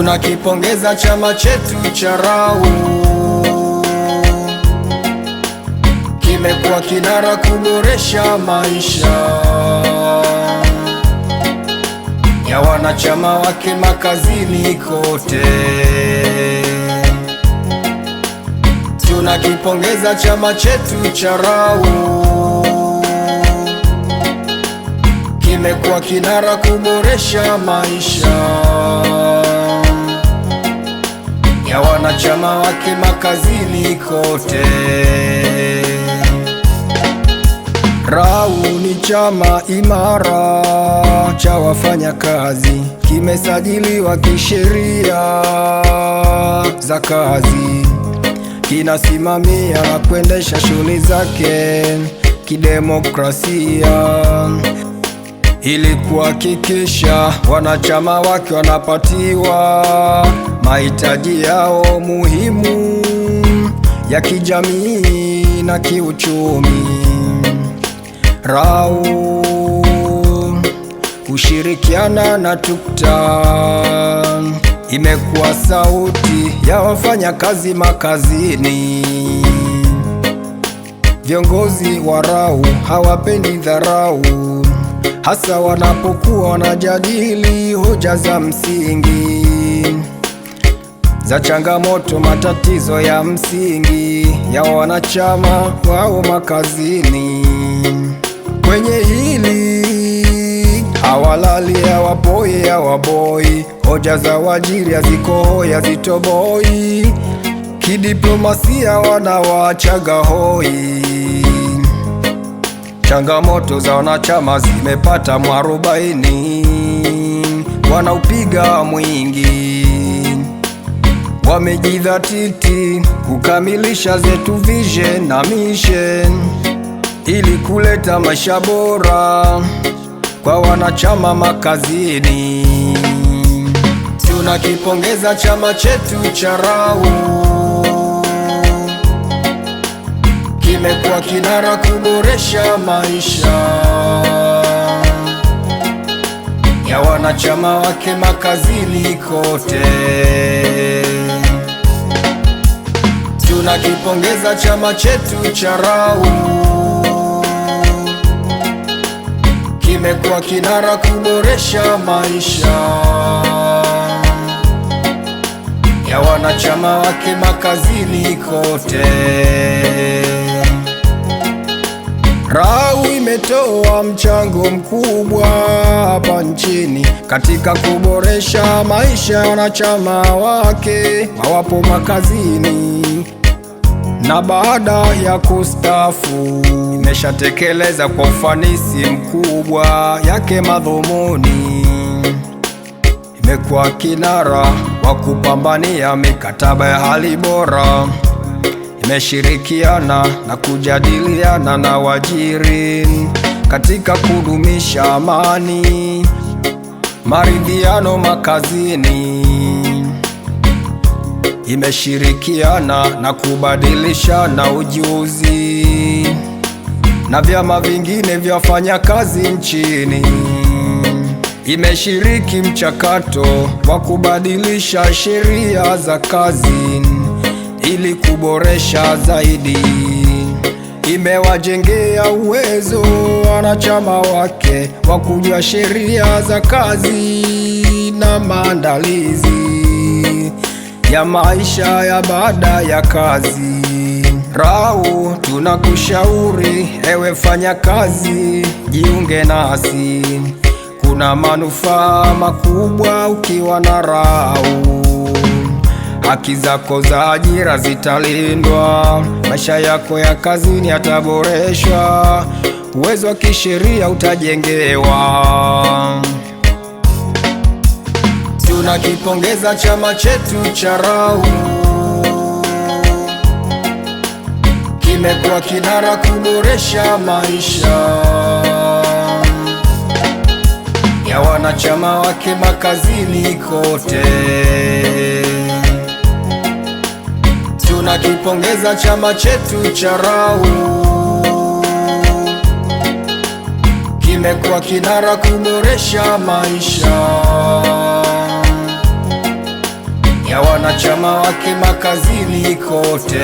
Tunakipongeza chama chetu cha RAU, kimekuwa kinara kuboresha maisha ya wanachama wake makazini kote. Tunakipongeza chama chetu cha RAU, kimekuwa kinara kuboresha maisha ya wanachama wake makazini kote. RAU ni chama imara cha wafanyakazi, kimesajiliwa kisheria za kazi, kinasimamia na kuendesha shughuli zake kidemokrasia ili kuhakikisha wanachama wake wanapatiwa mahitaji yao muhimu ya kijamii na kiuchumi. RAU kushirikiana na TUCTA imekuwa sauti ya wafanyakazi makazini. Viongozi wa RAU hawapendi dharau, hasa wanapokuwa wanajadili hoja za msingi za changamoto, matatizo ya msingi ya wanachama wao makazini. Kwenye hili hawalali, hawaboi, hoja za wajiri haziko hoi, hazitoboi, kidiplomasia wanawachaga hoi. Changamoto za wanachama zimepata mwarobaini, wanaupiga mwingi, wamejidhatiti kukamilisha zetu vision na mission ili kuleta maisha bora kwa wanachama makazini. Tunakipongeza chama chetu cha RAU, kimekuwa kinara kuboresha maisha ya wanachama wake makazini kote. Tunakipongeza chama chetu cha RAU, kimekuwa kinara kuboresha maisha ya wanachama wake makazini kote. RAU imetoa mchango mkubwa hapa nchini katika kuboresha maisha ya wanachama wake wawapo makazini, na baada ya kustaafu imeshatekeleza kwa ufanisi mkubwa yake madhumuni. Imekuwa kinara wa kupambania mikataba ya hali bora, imeshirikiana na kujadiliana na wajiri katika kudumisha amani, maridhiano makazini. Imeshirikiana na kubadilishana ujuzi na vyama vingine vya wafanyakazi nchini. Imeshiriki mchakato wa kubadilisha sheria za kazi ili kuboresha zaidi. Imewajengea uwezo wanachama wake wa kujua sheria za kazi na maandalizi ya maisha ya baada ya kazi. RAU tunakushauri ewe fanya kazi, jiunge nasi, kuna manufaa makubwa ukiwa na RAU. Haki zako za ajira zitalindwa, maisha yako ya kazini yataboreshwa, uwezo wa kisheria utajengewa. Tunakipongeza chama chetu cha RAU, kimekuwa kinara kuboresha maisha ya wanachama wake makazini kote. Tunakipongeza chama chetu cha RAU, kimekuwa kinara kuboresha maisha wanachama wake makazini kote.